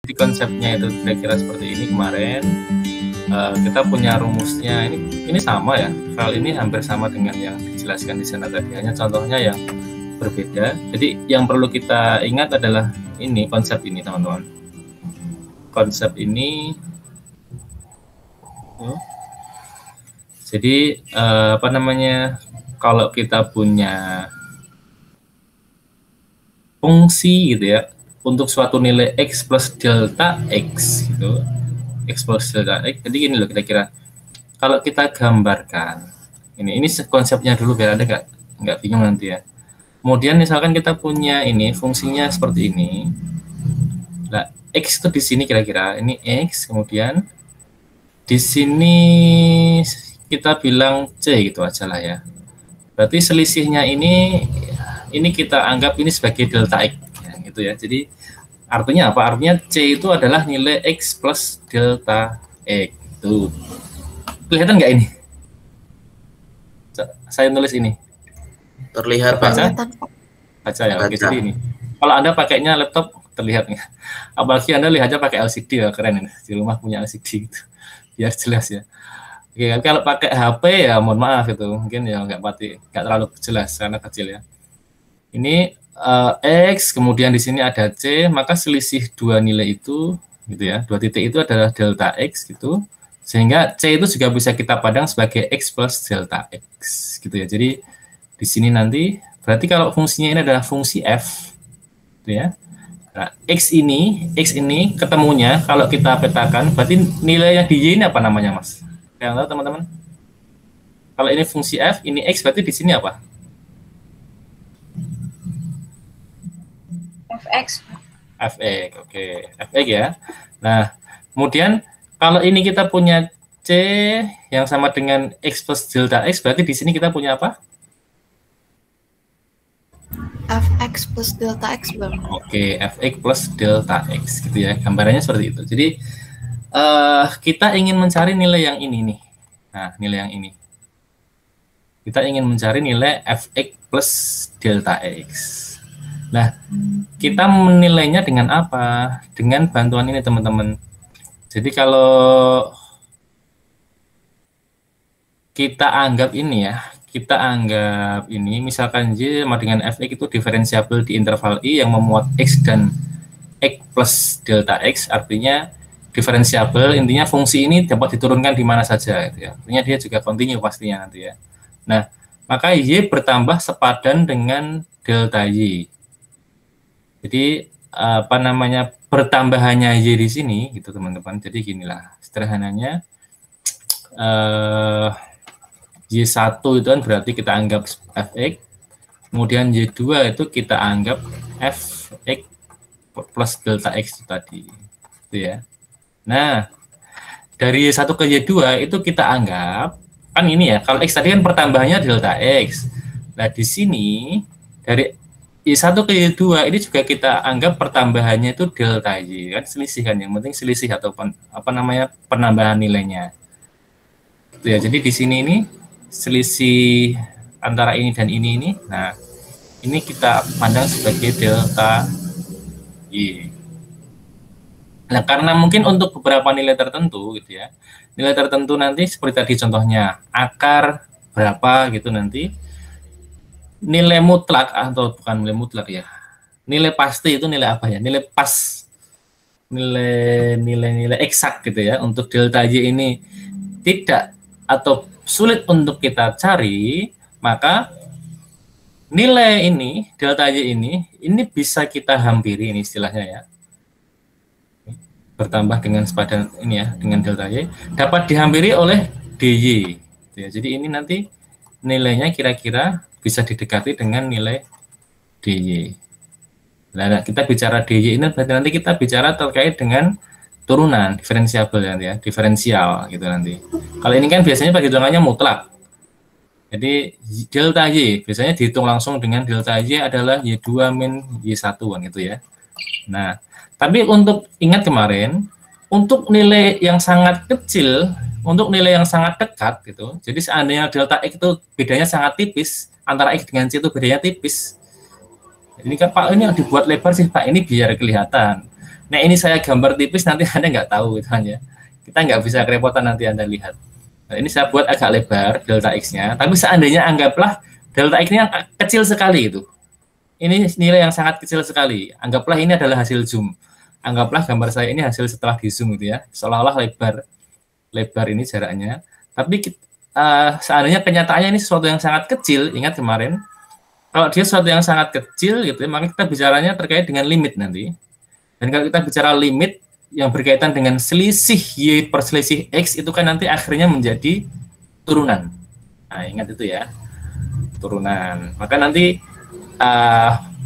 Jadi konsepnya itu kira-kira seperti ini kemarin. Kita punya rumusnya, ini sama ya, file ini hampir sama dengan yang dijelaskan di sana tadi, hanya contohnya yang berbeda. Jadi yang perlu kita ingat adalah ini, konsep ini teman-teman. Konsep ini jadi apa namanya, kalau kita punya fungsi gitu ya, untuk suatu nilai x plus delta x gitu, x plus delta x. Jadi gini loh kira-kira, kalau kita gambarkan ini konsepnya dulu biar Anda nggak bingung nanti ya. Kemudian misalkan kita punya ini fungsinya seperti ini. Nah, x itu di sini kira-kira ini x, kemudian di sini kita bilang c gitu aja lah ya. Berarti selisihnya ini kita anggap ini sebagai delta x ya, gitu ya. Jadi artinya apa? Artinya c itu adalah nilai x plus delta x. Tuh. Kelihatan nggak ini? Saya nulis ini. Terlihat, Pak. Baca ya. Oke, jadi ini. Kalau Anda pakainya laptop terlihat nggak? Apalagi Anda lihatnya pakai LCD ya, keren ini. Di rumah punya LCD gitu. Biar jelas ya. Oke, kalau pakai HP ya mohon maaf itu mungkin ya nggak terlalu jelas karena kecil ya. Ini x, kemudian di sini ada c, maka selisih dua nilai itu gitu ya, dua titik itu adalah delta x gitu, sehingga c itu juga bisa kita pandang sebagai x plus delta x gitu ya. Jadi di sini nanti berarti kalau fungsinya ini adalah fungsi f gitu ya. Nah, x ini ketemunya kalau kita petakan berarti nilai yang di y ini apa namanya Mas? Yang tahu teman-teman? Kalau ini fungsi f, ini x, berarti di sini apa? fx. Fx, oke. Fx ya. Nah, kemudian kalau ini kita punya c yang sama dengan x plus delta x, berarti di sini kita punya apa? Fx plus delta x, Bang. Oke, fx plus delta x gitu ya. Gambarannya seperti itu. Jadi kita ingin mencari nilai yang ini nih. Nah, nilai yang ini. Kita ingin mencari nilai fx plus delta x. Nah, kita menilainya dengan apa? Dengan bantuan ini, teman-teman. Jadi kalau kita anggap ini ya, misalkan y sama dengan fx itu diferensiabel di interval i yang memuat x dan x plus delta x, artinya diferensiabel, intinya fungsi ini dapat diturunkan di mana saja gitu ya. Artinya dia juga kontinu pastinya nanti ya. Nah, maka y bertambah sepadan dengan delta y. Jadi apa namanya, pertambahannya y di sini gitu teman-teman. Jadi ginilah sederhananya, y1 itu kan berarti kita anggap fx, kemudian y2 itu kita anggap fx plus delta x itu tadi gitu ya. Nah, dari y1 ke y2 itu kita anggap kan ini ya, kalau x tadi kan pertambahannya delta x. Nah, di sini dari y1 ke y2 ini juga kita anggap pertambahannya itu delta y, kan selisih kan, yang penting selisih atau apa namanya, penambahan nilainya. Gitu ya. Jadi di sini ini selisih antara ini dan ini. Nah, ini kita pandang sebagai delta y. Nah, karena mungkin untuk beberapa nilai tertentu gitu ya, nilai tertentu nanti seperti tadi contohnya akar berapa gitu, nanti nilai mutlak atau bukan nilai mutlak ya, nilai pasti itu nilai apa ya, nilai pas, nilai eksak gitu ya, untuk delta y ini tidak atau sulit untuk kita cari, maka nilai ini delta y ini bisa kita hampiri, ini istilahnya ya, bertambah dengan sepadan ini ya, dengan delta y dapat dihampiri oleh dy gitu ya. Jadi ini nanti nilainya kira-kira bisa didekati dengan nilai dy. Nah, kita bicara dy ini berarti nanti kita bicara terkait dengan turunan diferensiabel ya, diferensial gitu nanti. Kalau ini kan biasanya perhitungannya mutlak. Jadi delta y biasanya dihitung langsung dengan delta y adalah y2 min y1 kan gitu ya. Nah, tapi untuk ingat kemarin, untuk nilai yang sangat kecil, untuk nilai yang sangat dekat gitu, jadi seandainya delta x itu bedanya sangat tipis, antara x dengan c itu bedanya tipis. Ini kan Pak, ini yang dibuat lebar sih Pak, ini biar kelihatan. Nah ini saya gambar tipis, nanti Anda nggak tahu gitu kan ya. Kita nggak bisa kerepotan, nanti Anda lihat. Nah, ini saya buat agak lebar delta X-nya, tapi seandainya anggaplah delta X-nya kecil sekali itu. Ini nilai yang sangat kecil sekali. Anggaplah ini adalah hasil zoom. Anggaplah gambar saya ini hasil setelah di zoom gitu ya. Seolah-olah lebar ini jaraknya. Tapi seandainya kenyataannya ini sesuatu yang sangat kecil, ingat kemarin, kalau dia sesuatu yang sangat kecil gitu ya, maka kita bicaranya terkait dengan limit nanti. Dan kalau kita bicara limit yang berkaitan dengan selisih Y per selisih X, itu kan nanti akhirnya menjadi turunan. Nah, ingat itu ya, turunan. Maka nanti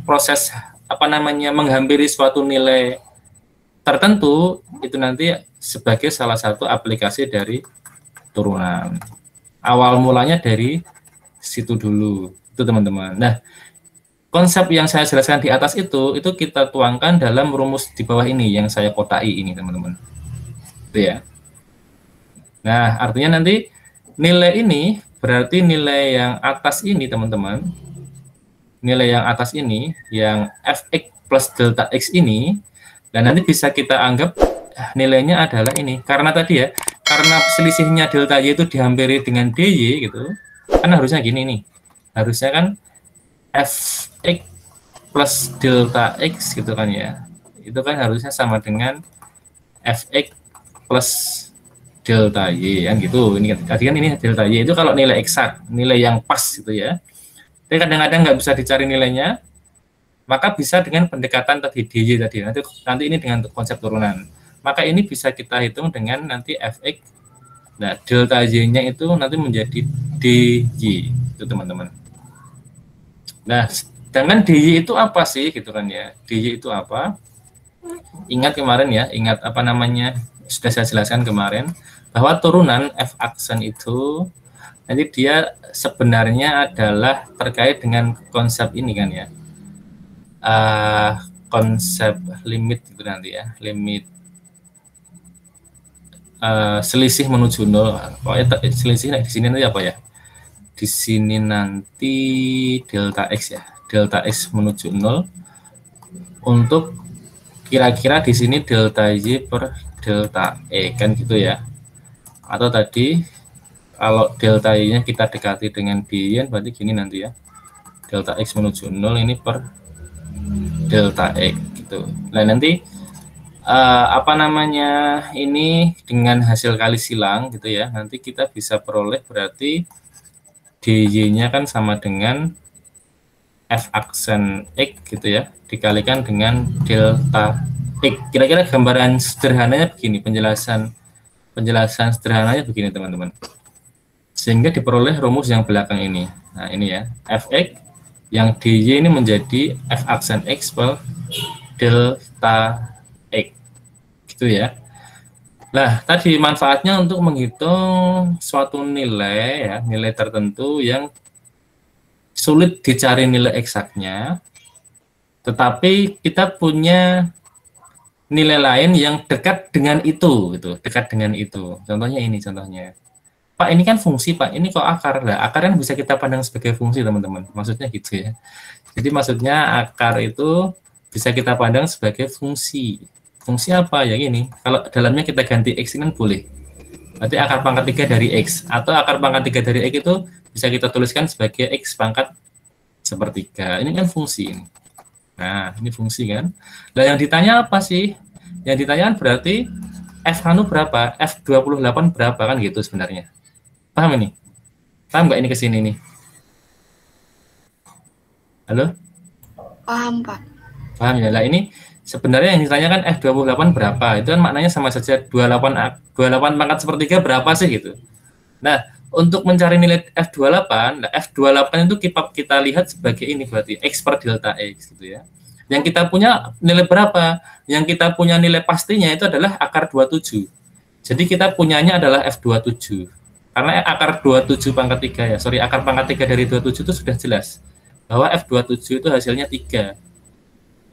proses menghampiri suatu nilai tertentu itu nanti sebagai salah satu aplikasi dari turunan. Awal mulanya dari situ dulu, itu teman-teman. Nah, konsep yang saya jelaskan di atas itu kita tuangkan dalam rumus di bawah ini yang saya kotai ini, teman-teman. Itu ya. Nah, artinya nanti nilai ini berarti nilai yang atas ini, teman-teman. Nilai yang atas ini, yang fx plus delta x ini, dan nanti bisa kita anggap nilainya adalah ini. Karena tadi ya, karena selisihnya delta y itu dihampiri dengan dy gitu, kan harusnya gini nih. Harusnya kan fx plus delta x gitu kan ya, itu kan harusnya sama dengan fx plus delta y kan gitu. Ini tadi kan ini delta y itu kalau nilai eksak, nilai yang pas gitu ya. Tapi kadang-kadang nggak bisa dicari nilainya, maka bisa dengan pendekatan tadi dy tadi. Nanti ini dengan konsep turunan. Maka ini bisa kita hitung dengan nanti fx. Nah, delta y-nya itu nanti menjadi dy itu, teman-teman. Nah, dengan dy itu apa sih gitu kan ya? Dy itu apa? Ingat kemarin ya, ingat sudah saya jelaskan kemarin bahwa turunan f aksen itu nanti dia sebenarnya adalah terkait dengan konsep ini kan ya, konsep limit itu nanti ya, limit selisih menuju nol. Pokoknya selisih di sini nanti apa ya? Di sini nanti delta x ya, delta x menuju nol untuk kira-kira di sini delta y per delta e kan gitu ya. Atau tadi kalau delta y-nya kita dekati dengan dy, berarti gini nanti ya. Delta x menuju 0 ini per delta x gitu. Nah, nanti ini dengan hasil kali silang gitu ya. Nanti kita bisa peroleh berarti dy-nya kan sama dengan f aksen x gitu ya, dikalikan dengan delta x. Kira-kira gambaran sederhananya begini, penjelasan sederhananya begini, teman-teman. Sehingga diperoleh rumus yang belakang ini. Nah, ini ya, fx yang dy ini menjadi f aksen x per delta x. Gitu ya. Nah, tadi manfaatnya untuk menghitung suatu nilai ya, nilai tertentu yang sulit dicari nilai eksaknya, tetapi kita punya nilai lain yang dekat dengan itu gitu, dekat dengan itu. Contohnya ini contohnya. Pak, ini kan fungsi, Pak. Ini kok akar. Lah, akar kan bisa kita pandang sebagai fungsi, teman-teman. Maksudnya gitu ya. Jadi maksudnya akar itu bisa kita pandang sebagai fungsi. Fungsi apa ya gini? Kalau dalamnya kita ganti x ini kan boleh. Berarti akar pangkat 3 dari x. Atau akar pangkat 3 dari x itu bisa kita tuliskan sebagai x pangkat sepertiga. Ini kan fungsi ini. Nah, ini fungsi kan. Nah, yang ditanya apa sih? Yang ditanya berarti f anu berapa? F28 berapa kan gitu sebenarnya. Paham ini? Paham nggak ini ke sini nih? Halo? Paham, Pak. Paham ya? Lah ini sebenarnya yang ditanyakan F28 berapa? Itu kan maknanya sama saja 28 pangkat sepertiga berapa sih gitu. Nah, untuk mencari nilai F28, nah F28 itu kita lihat sebagai ini berarti X per delta X gitu ya. Yang kita punya nilai berapa? Yang kita punya nilai pastinya itu adalah akar 27. Jadi kita punyanya adalah F27. Karena akar 27 pangkat 3 ya, akar pangkat 3 dari 27 itu sudah jelas bahwa F27 itu hasilnya 3.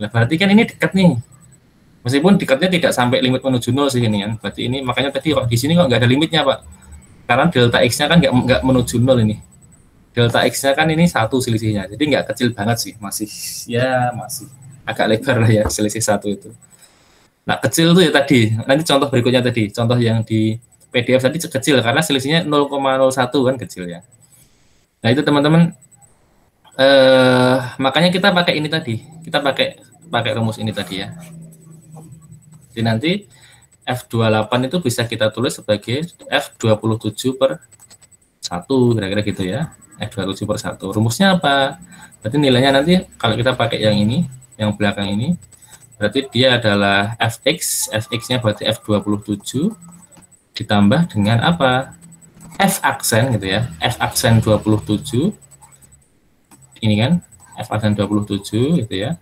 Nah, berarti kan ini dekat nih. Meskipun dekatnya tidak sampai limit menuju 0 sih ini kan. Berarti ini makanya tadi kok di sini kok nggak ada limitnya, Pak. Karena delta X-nya kan nggak menuju 0 ini. Delta X-nya kan ini 1 selisihnya. Jadi nggak kecil banget sih, masih agak lebar lah ya selisih 1 itu. Nah, kecil itu ya tadi. Nanti contoh berikutnya tadi, contoh yang di PDF tadi kecil karena selisihnya 0,01 kan kecil ya. Nah, itu teman-teman makanya kita pakai ini tadi. Kita pakai rumus ini tadi ya. Jadi nanti F28 itu bisa kita tulis sebagai F27 per 1, kira-kira gitu ya. F27 per 1. Rumusnya apa? Berarti nilainya nanti kalau kita pakai yang ini, yang belakang ini, berarti dia adalah Fx, Fx-nya berarti F27 ditambah dengan apa? F aksen gitu ya. F aksen 27 ini kan, F aksen 27 gitu ya.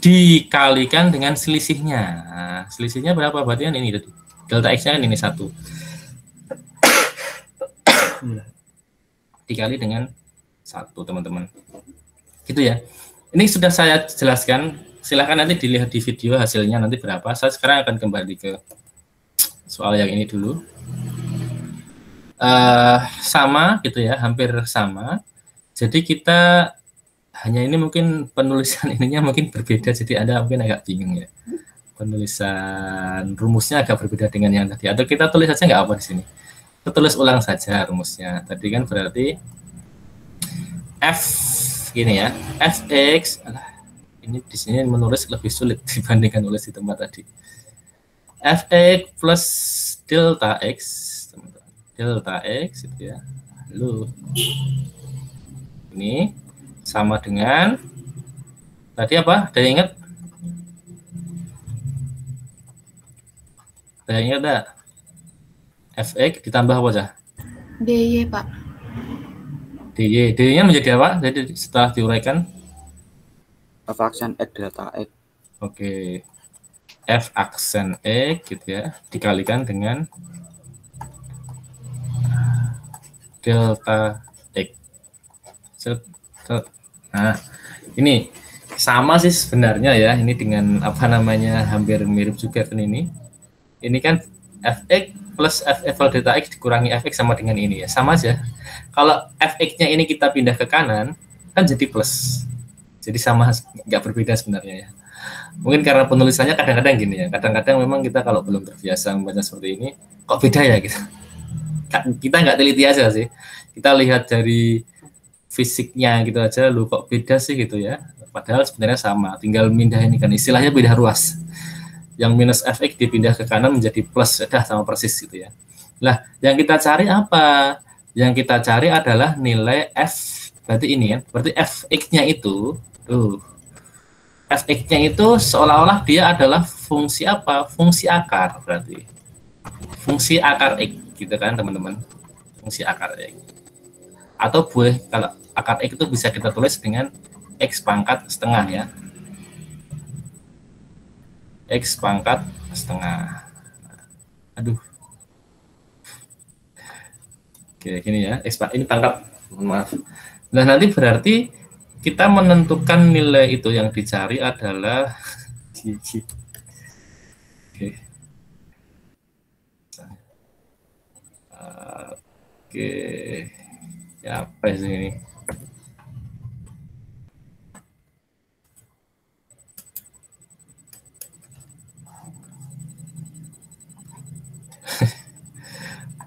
Dikalikan dengan selisihnya. Nah, selisihnya berapa? Berarti kan ini tadi. Delta X-nya kan ini 1. Dikali dengan 1, teman-teman. Gitu ya. Ini sudah saya jelaskan. Silahkan nanti dilihat di video hasilnya nanti berapa. Saya sekarang akan kembali ke soal yang ini dulu. Sama gitu ya, hampir sama. Jadi kita hanya ini mungkin penulisan ininya mungkin berbeda, jadi Anda mungkin agak bingung ya. Penulisan rumusnya agak berbeda dengan yang tadi. Atau kita tulis saja nggak apa di sini. Kita tulis ulang saja rumusnya. Tadi kan berarti F gini ya, Fx. Ini di sini menulis lebih sulit dibandingkan nulis di tempat tadi. Fx plus delta x, delta x itu ya. Lalu ini sama dengan tadi apa? Ada yang ingat? Ada yang ingat enggak? Fx ditambah apa aja? DY, Pak. dy. Dy-nya menjadi apa? Jadi setelah diuraikan F aksen X delta X. Oke. F aksen X gitu ya, dikalikan dengan delta X. Nah, ini sama sih sebenarnya ya, ini dengan apa namanya hampir mirip juga kan ini. Ini kan Fx plus F delta X dikurangi Fx sama dengan ini ya, sama aja. Kalau Fx-nya ini kita pindah ke kanan, kan jadi plus. Jadi sama, nggak berbeda sebenarnya ya. Mungkin karena penulisannya kadang-kadang gini ya, kadang-kadang memang kita kalau belum terbiasa membaca seperti ini, kok beda ya gitu. Kita nggak teliti aja sih, kita lihat dari fisiknya gitu aja, lu kok beda sih gitu ya. Padahal sebenarnya sama, tinggal pindah ini kan, istilahnya beda ruas. Yang minus Fx dipindah ke kanan menjadi plus, sudah sama persis gitu ya. Nah, yang kita cari apa? Yang kita cari adalah nilai F, berarti ini ya, berarti Fx-nya itu, Fx-nya itu seolah-olah dia adalah fungsi apa? Fungsi akar berarti. Fungsi akar X gitu kan teman-teman. Fungsi akar X. Atau boleh kalau akar X itu bisa kita tulis dengan X pangkat setengah ya. X pangkat setengah. Aduh. Oke, gini ya. Ini pangkat. Maaf. Nah, nanti berarti kita menentukan nilai itu yang dicari adalah oke. Oke. Ya, apa sih ini?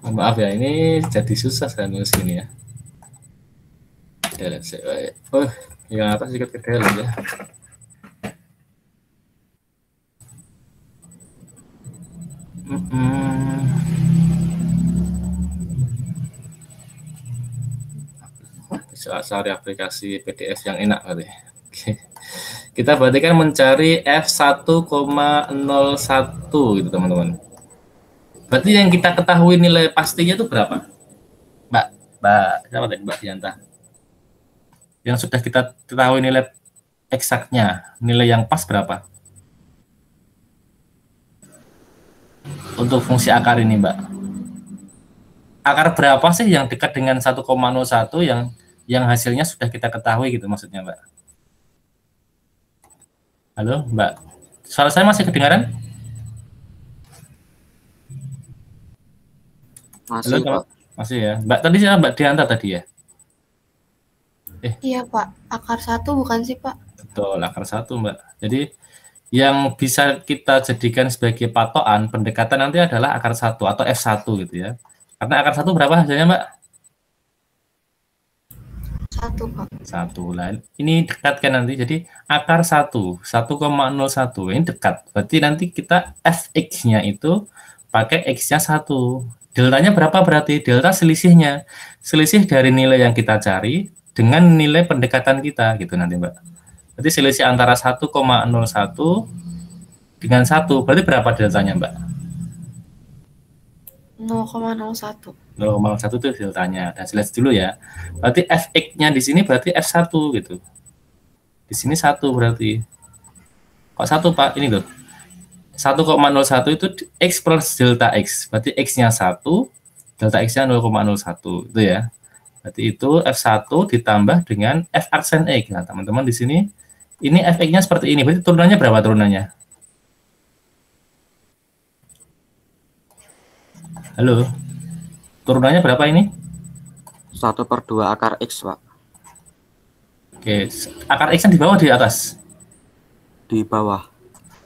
Maaf ya, ini jadi susah saya nulis ini ya. Oh, yang atas sedikit ke dalam ya. Bisa cari aplikasi PDF yang enak berarti. Oke. Kita berarti kan mencari F1,01 gitu teman-teman. Berarti yang kita ketahui nilai pastinya itu berapa? Mbak siapa tadi? Mbak Dianta. Yang sudah kita ketahui nilai eksaknya, nilai yang pas berapa? Untuk fungsi akar ini, Mbak. Akar berapa sih yang dekat dengan 1,01 yang hasilnya sudah kita ketahui gitu maksudnya, Mbak? Halo, Mbak. Suara saya masih kedengaran? Masih, halo, Pak. Masih ya. Mbak tadi siapa? Mbak Dianta tadi ya? Iya, Pak. Akar 1 bukan sih, Pak? Betul, akar 1, Mbak. Jadi Yang bisa kita jadikan sebagai patokan pendekatan nanti adalah akar 1 atau F1 gitu ya. Karena akar 1 berapa hasilnya, Mbak? 1, Pak. 1. Lah, ini dekat kan nanti. Jadi akar 1, 1,01. Ini dekat. Berarti nanti kita fx-nya itu pakai x-nya 1. Deltanya berapa berarti? Delta selisihnya. Selisih dari nilai yang kita cari dengan nilai pendekatan kita gitu nanti, Mbak. Berarti selisih antara 1,01 dengan 1. Berarti berapa deltanya, Mbak? 0,01. 0,1 itu deltanya. Dan jelas dulu ya. Berarti fx-nya di sini berarti F1 gitu. Di sini 1 berarti. Kok 1, Pak? Ini loh. 1,01 itu x plus delta x. Berarti x-nya 1, delta x-nya 0,01 itu ya. Berarti itu F1 ditambah dengan F aksen X. Nah, teman-teman di sini ini fx-nya seperti ini. Berarti turunannya berapa turunannya? Halo. Turunannya berapa ini? 1/2 akar X, Pak. Oke, akar X-nya di bawah di atas? Di bawah.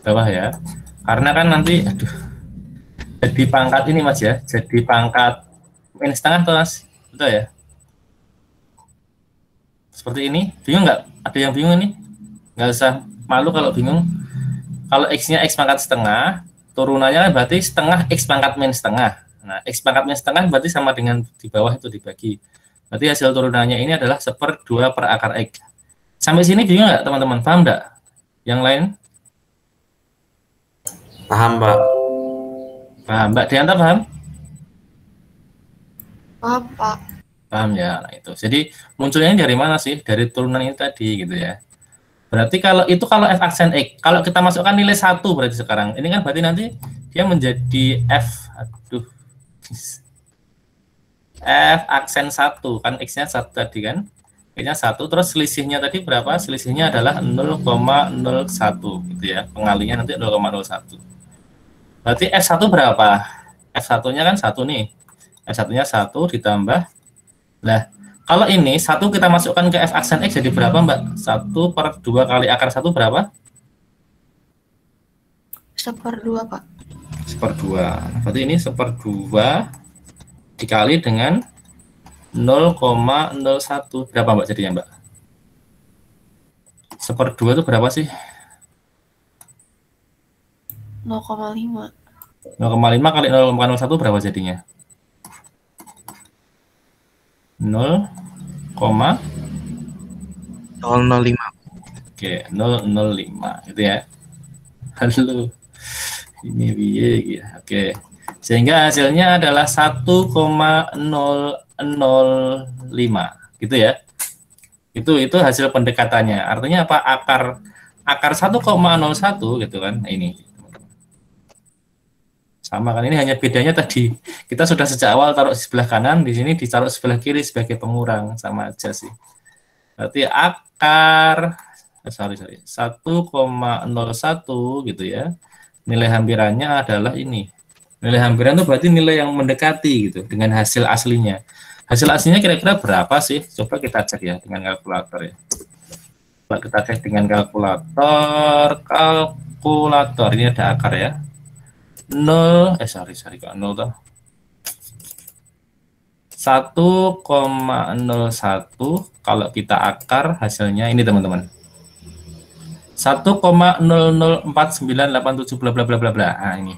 Bawah ya. Karena kan nanti jadi pangkat ini Mas ya. Jadi pangkat min setengah tuh Mas. Betul ya? Seperti ini. Bingung nggak? Ada yang bingung nih? Nggak usah malu kalau bingung. Kalau X-nya X pangkat setengah, turunannya berarti setengah X pangkat min setengah. Nah, X pangkat min setengah berarti sama dengan di bawah itu dibagi. Berarti hasil turunannya ini adalah 1/2 per akar X. Sampai sini bingung nggak teman-teman? Paham nggak? Yang lain? Paham, Pak. Paham. Mbak Dianta paham? Paham, Pak. Paham ya. Nah, itu. Jadi munculnya dari mana sih? Dari turunan ini tadi gitu ya. Berarti kalau F aksen X, kalau kita masukkan nilai 1 berarti sekarang. Ini kan berarti nanti dia menjadi F aksen 1 kan X-nya 1 tadi kan. X-nya 1 terus selisihnya tadi berapa? Selisihnya adalah 0,01 gitu ya. Pengalinya nanti 0,01. Berarti F1 berapa? F1-nya kan 1 nih. F1-nya 1 ditambah. Nah, kalau ini 1 kita masukkan ke F aksen X jadi berapa, Mbak? 1/2 kali akar 1 berapa? 1/2, Pak. 1/2. Berarti ini 1/2 dikali dengan 0,01. Berapa, Mbak, jadinya, Mbak? 1/2 itu berapa sih? 0,5. 0,5 kali 0,01 berapa jadinya? 0,005. 005. Oke, 005 gitu ya. Halo. Ini biye gitu. Oke. Sehingga hasilnya adalah 1,005 gitu ya. Itu hasil pendekatannya. Artinya apa? Akar 1,01 gitu kan. Nah, ini. Sama kan, ini hanya bedanya tadi kita sudah sejak awal taruh di sebelah kanan, di sini ditaruh sebelah kiri sebagai pengurang, sama aja sih. Berarti akar 1,01 gitu ya. Nilai hampirannya adalah ini. Nilai hampiran itu berarti nilai yang mendekati gitu dengan hasil aslinya. Hasil aslinya kira-kira berapa sih? Coba kita cek ya dengan kalkulator ya. Coba kita cek dengan kalkulator. Ini ada akar ya. 0 kok 0 toh. 1,01 kalau kita akar hasilnya ini teman-teman. 1,004987 bla bla bla bla bla. Nah, ini.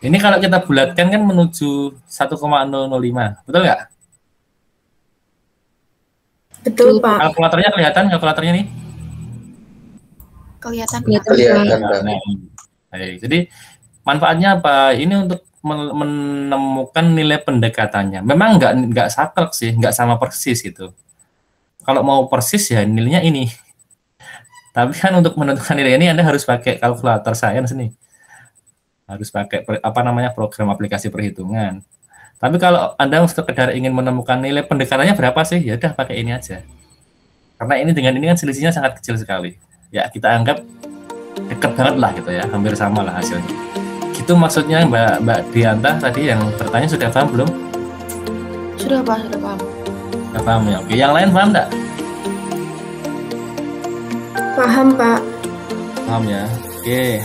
Ini kalau kita bulatkan kan menuju 1,005. Betul nggak? Betul, Pak. Kalkulatornya kelihatan kalkulatornya nih? Kelihatan. Kelihatan, Pak. Nah, jadi manfaatnya apa? Ini untuk menemukan nilai pendekatannya. Memang nggak saklek sih, nggak sama persis gitu. Kalau mau persis ya nilainya ini. Tapi kan untuk menentukan nilai ini Anda harus pakai kalkulator sains nih. Harus pakai program aplikasi perhitungan. Tapi kalau Anda sekedar ingin menemukan nilai pendekatannya berapa sih? Ya udah pakai ini aja. Karena ini dengan ini kan selisihnya sangat kecil sekali. Ya kita anggap dekat banget lah gitu ya, hampir sama lah hasilnya. Itu maksudnya Mbak Dianta tadi yang bertanya sudah paham belum? Sudah, Pak, sudah paham. Sudah paham ya. Oke, yang lain paham enggak? Paham, Pak. Paham ya? Oke.